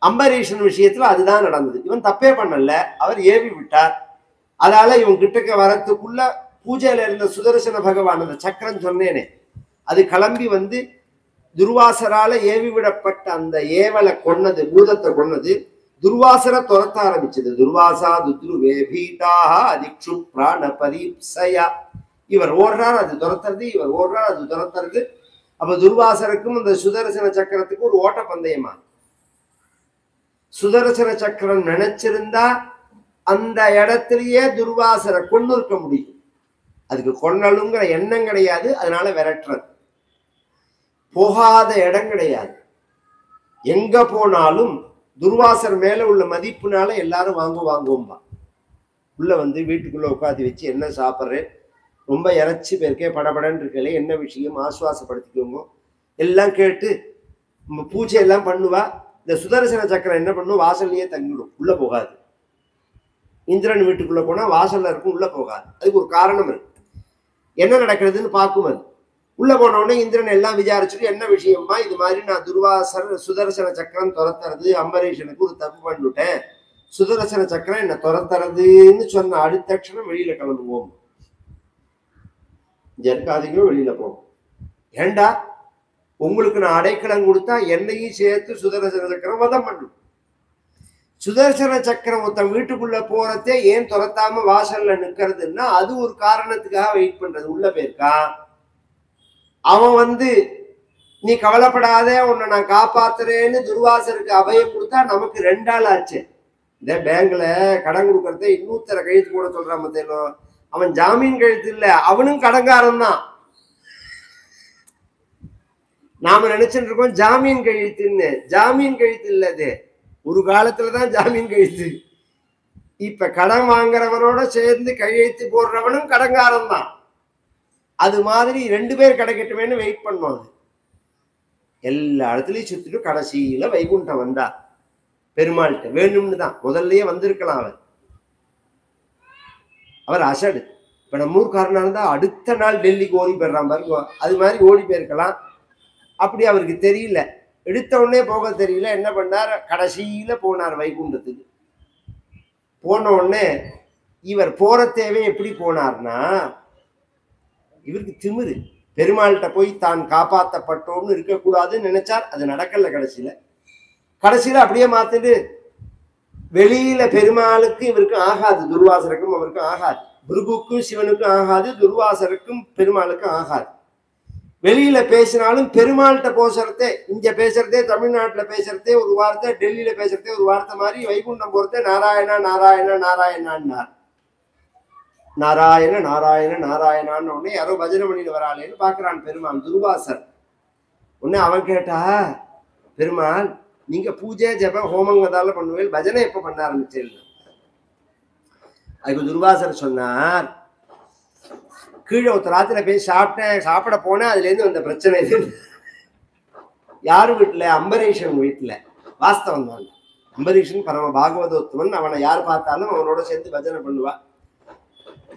அம்பரீஷன் விஷயத்துல அதுதான் நடந்தது. இவன் தப்பே பண்ணல, அவர் ஏவி விட்டார். அதால இவன் கிட்டக்க வரத்துக்குள்ள பூஜையில இருந்த சுதர்சன பகவான் அந்த சக்கரம் சொன்னேனே அது கிளம்பி துர்வாசரால ஏவி விடப்பட்ட அந்த ஏவலை கொன்னது, பூதத்தை கொன்னது. துர்வாசரை துரத்த ஆரம்பிச்சது. துர்வாசா துத்ருவே பீட்டாக அதிக்ஷு பிராண பரீப்சயா. இவர் ஓடுறார், அது துரத்துறது, இவர் ஓடுறார், அது துரத்துறது. அப்ப துர்வாசருக்கும் அந்த சுதர்சன சக்கரத்துக்கும் ஒரு ஓட்ட பந்தயமா. சுதர்சன சக்கரம் நினைச்சிருந்தா அந்த இடத்திலேயே துர்வாசரை கொண்டு இருக்க முடியும். அதுக்கு கொன்னலுங்கிற எண்ணம் கிடையாது. அதனால விரட்டுறது. போகாத இடம் கிடையாது. எங்க போனாலும் துர்வாசர் மேல உள்ள மதிப்புனால எல்லாரும் வாங்குவோம்பா. உள்ள வீட்டுக்குள்ள உட்காந்து வச்சு என்ன சாப்பிட்றேன், ரொம்ப இறைச்சி பேருக்கே படபடன்னு இருக்கல, என்ன விஷயம் ஆசுவாசப்படுத்திக்கோங்க எல்லாம் கேட்டு பூஜை எல்லாம் பண்ணுவா. இந்த சுதர்சன சக்கரம் என்ன பண்ணும், வாசல்லையே தங்கிடும், உள்ள போகாது. இந்திரன் வீட்டுக்குள்ள போனா வாசல்ல இருக்கும், உள்ள போகாது. அதுக்கு ஒரு காரணம் இருக்கு. என்ன நடக்கிறதுன்னு பார்க்கும். அது உள்ள போன உடனே இந்திரன் எல்லாம் விசாரிச்சுட்டு என்ன விஷயமா, இது மாதிரி நான் சுதர்சன சக்கரம் துரத்துறது, அம்பரீஷனுக்கு ஒரு தப்பு பண்ணிவிட்டேன், சுதர்சன சக்கரம் என்ன துரத்துறதுன்னு சொன்ன அடுத்த க்ஷணம் வெளியில கிளம்புவோம். ஜர்காதிகளும் வெளியில போவோம். ஏண்டா உங்களுக்கு நான் அடைக்கலம் கொடுத்தா என்னையும் சேர்த்து சுதர்சன சக்கரம் வதம் பண்ணும். சுதர்சன சக்கரம் ஒருத்தன் வீட்டுக்குள்ள போறதே ஏன் துரத்தாம வாசல்ல நிக்கிறதுன்னா அது ஒரு காரணத்துக்காக வெயிட் பண்றது. உள்ள போயிருக்கான் அவன் நீ கவலைப்படாத உன்னை நான் காப்பாத்துறேன்னு துர்வாசருக்கு அபயம் கொடுத்தா நமக்கு 2 ஆள் ஆச்சு. இந்த பேங்க்ல கடன் கொடுக்கறத இன்னொருத்தர கழுத்து கூட சொல்றான் மத்தேனோ, அவன் ஜாமீன் கழுத்து இல்ல, அவனும் கடன்காரன் தான். நாம நினைச்சுட்டு இருக்கோம் ஜாமீன் கழுத்துன்னு. ஜாமீன் கழுத்து இல்லது, ஒரு காலத்துலதான் ஜாமீன் கழுத்து. இப்ப கடன் வாங்குறவனோட சேர்ந்து கையெழுத்து போடுறவனும் கடன்காரன் தான். அது மாதிரி 2 பேர் கிடைக்கட்டுமேனு வெயிட் பண்ணுவோம். அது எல்லா இடத்துலயும் சுத்திட்டு கடைசியில வைகுண்டம் வந்தா பெருமாள்கிட்ட வேணும்னு தான். முதல்லயே வந்திருக்கலாம் அவர் அசடு. இப்ப நம்ம ஊர்க்காரனா இருந்தா அடுத்த நாள் டெல்லிக்கு ஓடி போயிடுறான் பாருங்க, அது மாதிரி ஓடி போயிருக்கலாம். அப்படி அவருக்கு தெரியல, எடுத்த உடனே போக தெரியல. என்ன பண்ணார், கடைசியில போனார் வைகுண்டத்துக்கு. போன உடனே இவர் போற தேவை எப்படி போனார்னா, இவருக்கு திமிரு. பெருமாள்கிட்ட போய் தான் காப்பாற்றப்பட்டோம்னு இருக்கக்கூடாதுன்னு நினைச்சார். அது நடக்கல. கடைசியில அப்படியே மாத்திட்டு வெளியில பெருமாளுக்கு இவருக்கும் ஆகாது, துர்வாசருக்கும் அவருக்கும் ஆகாது, பிருகுக்கும் சிவனுக்கும் ஆகாது, துர்வாசருக்கும் பெருமாளுக்கும் ஆகாது. வெளியில பேசினாலும் பெருமாள்கிட்ட பேசுறதே, இங்க பேசுறதே, தமிழ்நாட்டுல பேசுறதே ஒரு வார்த்தை, டெல்லியில பேசுறதே ஒரு வார்த்தை மாதிரி, வைகுண்டம் போறதே நாராயணா நாராயணா நாராயணான்னார். நாராயண நாராயண நாராயணான்னு உடனே யாரோ பஜனை பண்ணிட்டு வராளேன்னு பாக்குறான் பெருமாள் துர்வாசர். உடனே அவன் கேட்டா, பெருமாள் நீங்க பூஜை ஜபம் ஹோமங்கதால பண்ணுவேன், பஜனை எப்ப பண்ண ஆரம்பிச்சேன்? அதுக்கு துர்வாசர் சொன்னார், கீழே ஒருத்தர் ராத்திர போய் சாப்பிட போனேன், அதுல இருந்து வந்த பிரச்சனை இது. யாரு வீட்டுல? அம்பரீஷன் வீட்டுல. வாஸ்தவம் தான், அம்பரீஷன் பரம பாகவதோத்தமன், அவனை யார் பார்த்தாலும் அவனோட சேர்ந்து பஜனை பண்ணுவா.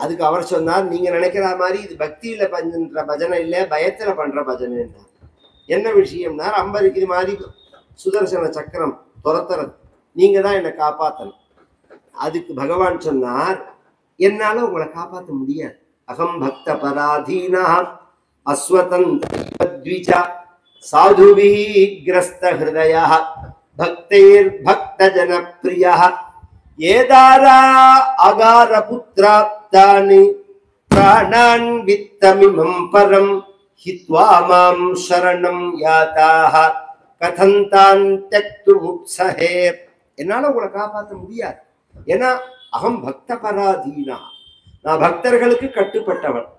அதுக்கு அவர் சொன்னார், நீங்க நினைக்கிற மாதிரி இது பக்தியில பண்ற பஜனை இல்ல, பயத்துல பண்ற பஜனை. என்ன விஷயம்னா, அம்பரிக்கு இது மாதிரி சுதர்சன சக்கரம் துரத்துறது, நீங்க தான் என்னை காப்பாத்தணும். அதுக்கு பகவான் சொன்னார், என்னால உங்களை காப்பாற்ற முடியாது. அகம் பக்த பராதீனா அஸ்வதந்திர சாதுபிகிரஸ்த ஹிருதயா பக்தைர் பக்த ஜனப்ரியா ஏதாரா அகார புத்ராப்தானி பிராணான் வித்தமிமம் பரம் ஹித்வா மாம் சரணம் யாதாக கதந்தான் தக்துமுத்ஸஹே. என்னால உங்களை காப்பாற்ற முடியாது. ஏன்னா அகம் பக்த பராதீனா, நான் பக்தர்களுக்கு கட்டுப்பட்டவன்.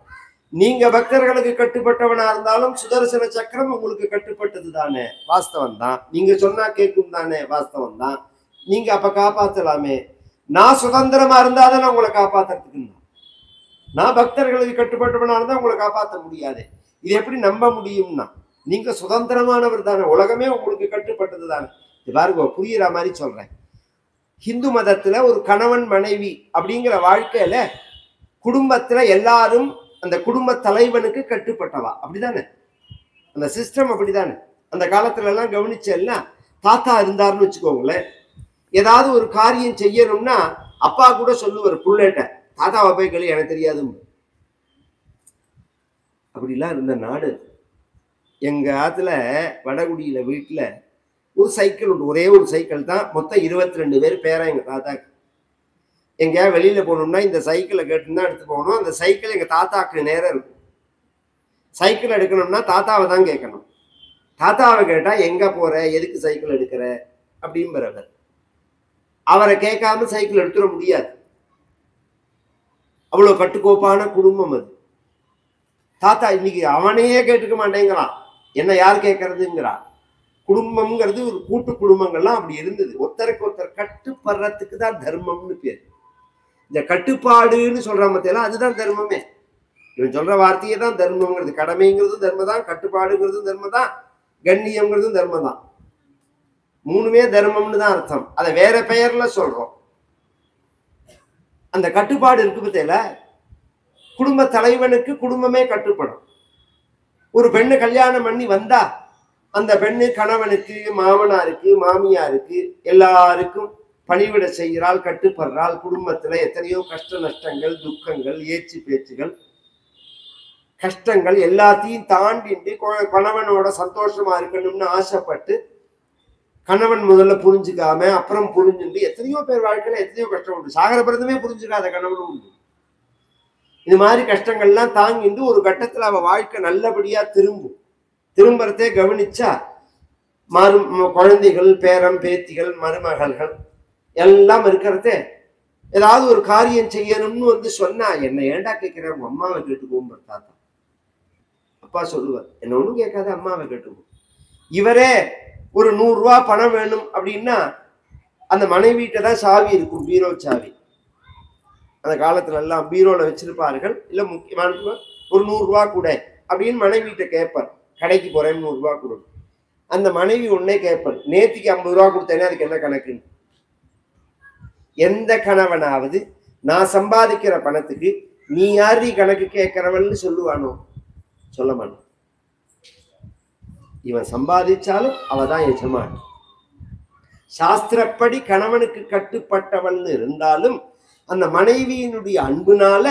நீங்க பக்தர்களுக்கு கட்டுப்பட்டவனா இருந்தாலும் சுதர்சன சக்கரம் உங்களுக்கு கட்டுப்பட்டது தானே, வாஸ்தவம் தான். நீங்க சொன்னா கேட்கும் தானே, வாஸ்தவம் தான். நீங்க அப்ப காப்பாத்தலாமே. நான் சுதந்திரமா இருந்தாதான் நான் உங்களை காப்பாத்துறதுக்கு. நான் பக்தர்களுக்கு கட்டுப்பட்டவனா இருந்தா உங்களை காப்பாற்ற முடியாது. இது எப்படி நம்ப முடியும்னா, நீங்க சுதந்திரமானவர் தானே, உலகமே உங்களுக்கு கட்டுப்பட்டது தானே. இது பாருங்க, புரியுற மாதிரி சொல்றேன். ஹிந்து மதத்துல ஒரு கணவன் மனைவி அப்படிங்கிற வாழ்க்கையில குடும்பத்துல எல்லாரும் அந்த குடும்ப தலைவனுக்கு கட்டுப்பட்டவா, அப்படிதானே? அந்த சிஸ்டம் அப்படிதானே. அந்த காலத்துல எல்லாம் கவனிச்செல்லாம் தாத்தா இருந்தாருன்னு வச்சுக்கோங்களேன், ஏதாவது ஒரு காரியம் செய்யணும்னா அப்பா கூட சொல்லுவார் புள்ளேட்ட, தாத்தாவை போய் கேளு எனக்கு தெரியாது. அப்படிலாம் இருந்த நாடு. எங்க ஆத்துல வடகுடியில வீட்டுல ஒரு சைக்கிள் உண்டு, ஒரே ஒரு சைக்கிள் தான். மொத்தம் 22 பேர் பேரா எங்க தாத்தாக்கு. எங்க வெளியில போகணும்னா இந்த சைக்கிளை கேட்டுன்னு தான் எடுத்து போகணும். அந்த சைக்கிள் எங்க தாத்தாக்கு நேரம் இருக்கும். சைக்கிள் எடுக்கணும்னா தாத்தாவை தான் கேட்கணும். தாத்தாவை கேட்டா எங்க போற, எதுக்கு சைக்கிள் எடுக்கிற அப்படிங்கிறவர். அவரை கேட்காம சைக்கிள் எடுத்துட முடியாது. அவ்வளவு கட்டுக்கோப்பான குடும்பம் அது. தாத்தா இன்னைக்கு அவனையே கேட்டுக்க மாட்டேங்கிறான், என்ன யார் கேட்கறதுங்கிறான். குடும்பம்ங்கிறது ஒரு கூட்டு குடும்பங்கள்லாம் அப்படி இருந்தது. ஒருத்தருக்கு ஒருத்தர் கட்டுப்படுறதுக்கு தான் தர்மம்னு பேர். இந்த கட்டுப்பாடுன்னு சொல்ற மத்தியெல்லாம் அதுதான் தர்மமே. இவன் சொல்ற வார்த்தையே தான் தர்மங்கிறது. கடமைங்கிறதும் தர்மம் தான், கட்டுப்பாடுங்கிறதும் தர்மம் தான், கண்ணியம்ங்கிறதும் தர்மம் தான். மூணுமே தர்மம்னு தான் அர்த்தம். அதை வேற பெயர்ல சொல்றோம். அந்த கட்டுப்பாடு இருக்கு பத்தியில, குடும்ப தலைவனுக்கு குடும்பமே கட்டுப்படும். ஒரு பெண்ணு கல்யாணம் பண்ணி வந்தா அந்த பெண்ணு கணவனுக்கு, மாமனாருக்கு, மாமியாருக்கு எல்லாருக்கும் பணிவிட செய்கிறாள், கட்டுப்படுறாள். குடும்பத்துல எத்தனையோ கஷ்ட நஷ்டங்கள், துக்கங்கள், ஏச்சு பேச்சுகள், கஷ்டங்கள் எல்லாத்தையும் தாண்டிட்டு கணவனோட சந்தோஷமா இருக்கணும்னு ஆசைப்பட்டு கணவன் முதல்ல புரிஞ்சுக்காம அப்புறம் புரிஞ்சுட்டு எத்தனையோ பேர் வாழ்க்கையில எத்தனையோ கஷ்டம் உண்டு. சாகர பிறந்தமே புரிஞ்சுக்காத கணவனும் உண்டு. இது மாதிரி கஷ்டங்கள்லாம் தாங்கிட்டு ஒரு கட்டத்துல அவ வாழ்க்கை நல்லபடியா திரும்பறதே கவனிச்சா குழந்தைகள், பேரம் பேத்திகள், மருமகள்கள் எல்லாம் இருக்கிறதே ஏதாவது ஒரு காரியம் செய்யணும்னு சொன்னா, என்ன ஏண்டா கேட்கிற, உங்க அம்மாவை கேட்டுக்கோம் தாத்தா. அப்பா சொல்லுவார், என்ன ஒண்ணும் கேட்காத, அம்மாவை கேட்டுக்கோ. இவரே ஒரு 100 ரூபாய் பணம் வேணும் அப்படின்னா அந்த மனைவிட்ட தான் சாவி இருக்கும், பீரோ சாவி. அந்த காலத்துல எல்லாம் பீரோல வச்சிருப்பார்கள். இல்ல முக்கியமான ஒரு 100 ரூபாய் கூட அப்படின்னு மனைவிட்ட கேட்பார். கடைக்கு போறேன் 100 ரூபாய் கொடு. அந்த மனைவி உடனே கேட்பார், நேத்திக்கு 50 ரூபாய் கொடுத்தேனே அதுக்கு என்ன கணக்குன்னு. எந்த கணவனாவது நான் சம்பாதிக்கிற பணத்துக்கு நீ யாரு கணக்கு கேட்கிறவன்னு சொல்லுவானோ? சொல்ல மாட்டான். இவன் சம்பாதிச்சாலும் அவதான் எஜமான். சாஸ்திரப்படி கணவனுக்கு கட்டுப்பட்டவன் இருந்தாலும் அந்த மனைவியினுடைய அன்புனால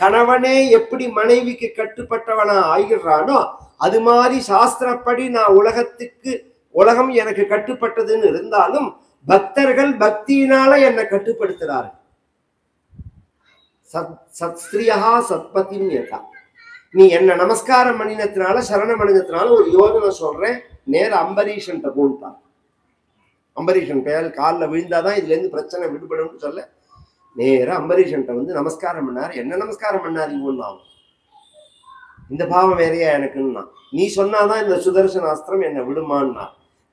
கணவனே எப்படி மனைவிக்கு கட்டுப்பட்டவனா ஆகிறானோ அது மாதிரி சாஸ்திரப்படி நான் உலகம் எனக்கு கட்டுப்பட்டதுன்னு இருந்தாலும் பக்தர்கள் பக்தியினால என்னை கட்டுப்படுத்துறாரு. சத்ஸ்திரியா சத்பதிம் யதா. நீ என்ன நமஸ்காரம் பண்ணினத்தினால, சரணம் அடைஞ்சதுனால ஒரு யோஜனை சொல்றேன், நேர அம்பரீஷன் போன்ட்டான். அம்பரீஷன் காலில் விழுந்தாதான் இதுல இருந்து பிரச்சனை விடுபடும் சொல்ல நேர அம்பரீஷன் நமஸ்காரம் பண்ணாரு. என்ன நமஸ்காரம் பண்ணாதீங்கன்னா, இந்த பாவம் வேறையா எனக்குன்னா, நீ சொன்னாதான் இந்த சுதர்சன அஸ்திரம் என்ன விடுமான்னா,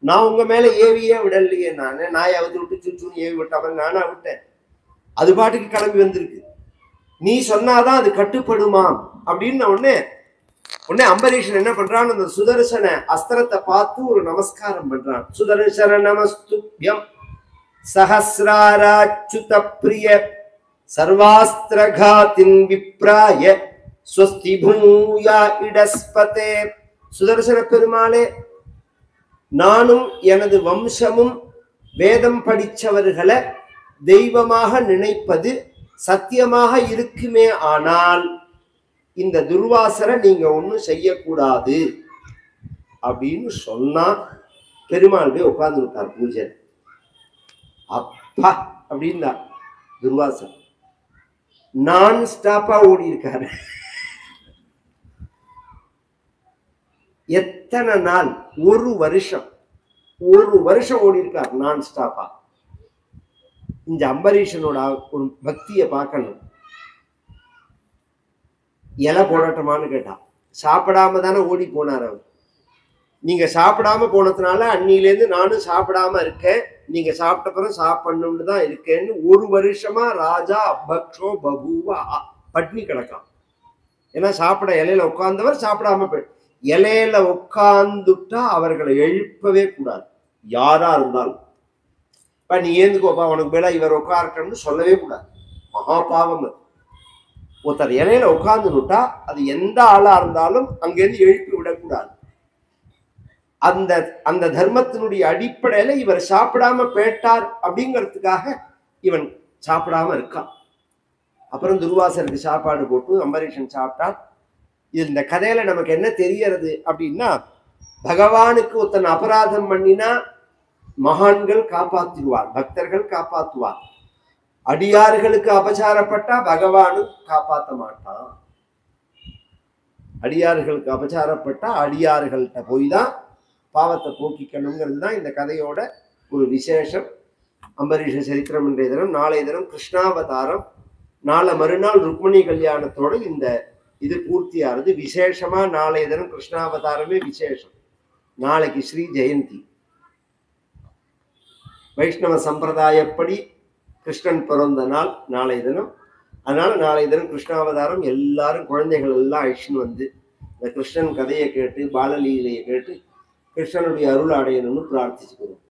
நான் உங்க மேல ஏவியே விடலையே, நாயை அவுத்து விட்டு சுச்சுன்னு ஏவி விட்டாமல் நானா விட்டேன், அது பாட்டுக்கு கிளம்பி வந்திருக்கு, நீ சொன்னாதான் அது கட்டுப்படுமா அப்படின்னு உடனே அம்பரீஷன் என்ன பண்றான், அந்த சுதர்சன அஸ்திரத்தை பார்த்து ஒரு நமஸ்காரம் பண்றான். சுதர்சன நமஸ்துப்யம் சஹஸ்ராராச்சுத பிரிய சர்வாஸ்திரகாதின் விப்ராய ஸ்வஸ்தி பூயா இடஸ்பதே. சுதர்சன பெருமாளே, நானும் எனது வம்சமும் வேதம் படிச்சவர்களை தெய்வமாக நினைப்பது சத்தியமாக இருக்குமே, ஆனால் இந்த துர்வாசரை நீங்க ஒண்ணும் செய்யக்கூடாது அப்படின்னு சொன்னா பெருமாள் போய் உட்கார்ந்து விட்டார் பூஜை. அப்பா அப்படின்னா துர்வாசர் நான் ஸ்டாப்பா ஓடி இருக்காரு. எத்தனை நாள்? ஒரு வருஷம் ஓடி இருக்கார் நான் ஸ்டாப்பா. இந்த அம்பரீஷனோட ஒரு பக்தியை பார்க்கணும். இலை போடட்டமான்னு கேட்டா, சாப்பிடாம தானே ஓடி போனார் அவர். நீங்க சாப்பிடாம போனதுனால அன்னிலேருந்து நானும் சாப்பிடாம இருக்கேன், நீங்க சாப்பிட்டப்பறம் சாப்பிடணும்னு தான் இருக்கேன்னு ஒரு வருஷமா ராஜா அபக்ஷோ பபூவா பட்னி கிடக்கான். ஏன்னா சாப்பிட இலையில உட்கார்ந்தவர் சாப்பிடாம போய் இலையில உட்கார்ந்துட்டா அவர்களை எழுப்பவே கூடாது, யாரா இருந்தாலும். இப்ப நீ ஏந்துக்கோப்பா, உனக்கு மேல இவர் உட்காரட்டம்னு சொல்லவே கூடாது, மகா பாவம். ஒருத்தர் இலையில உட்கார்ந்துட்டா அது எந்த ஆளா இருந்தாலும் அங்கிருந்து எழுப்பி விடக்கூடாது. அந்த தர்மத்தினுடைய அடிப்படையில இவர் சாப்பிடாம போயிட்டார் அப்படிங்கிறதுக்காக இவன் சாப்பிடாம இருக்கான். அப்புறம் துர்வாசருக்கு சாப்பாடு போட்டு அம்பரீஷன் சாப்பிட்டார். இந்த கதையில நமக்கு என்ன தெரியறது அப்படின்னா, பகவானுக்கு ஒருத்தன் அபராதம் பண்ணினா மகான்கள் காப்பாற்றுவார், பக்தர்கள் காப்பாற்றுவார். அடியார்களுக்கு அபச்சாரப்பட்டா பகவானும் காப்பாற்ற மாட்டான். அடியார்களுக்கு அபச்சாரப்பட்டா அடியார்கள்ட்ட போய் தான் பாவத்தை போக்கிக்கணுங்கிறது தான் இந்த கதையோட ஒரு விசேஷம். அம்பரீஷ சரித்திரம் இன்றைய தினம், நாளைய தினம் கிருஷ்ணாவதாரம், நாளை மறுநாள் ருக்மணி கல்யாணத்தோடு இந்த இது பூர்த்தியாகிறது. விசேஷமா நாளைய தினம் கிருஷ்ணாவதாரமே விசேஷம். நாளைக்கு ஸ்ரீ ஜெயந்தி, வைஷ்ணவ சம்பிரதாயப்படி கிருஷ்ணன் பிறந்த நாள் நாளைய தினம். அதனால நாளைய தினம் கிருஷ்ணாவதாரம். எல்லாரும் குழந்தைகள் எல்லாம் அழிச்சுன்னு வந்து இந்த கிருஷ்ணன் கதையை கேட்டு பாலலீலையை கேட்டு கிருஷ்ணனுடைய அருள் அடையணும்னு பிரார்த்திச்சுக்கிறோம்.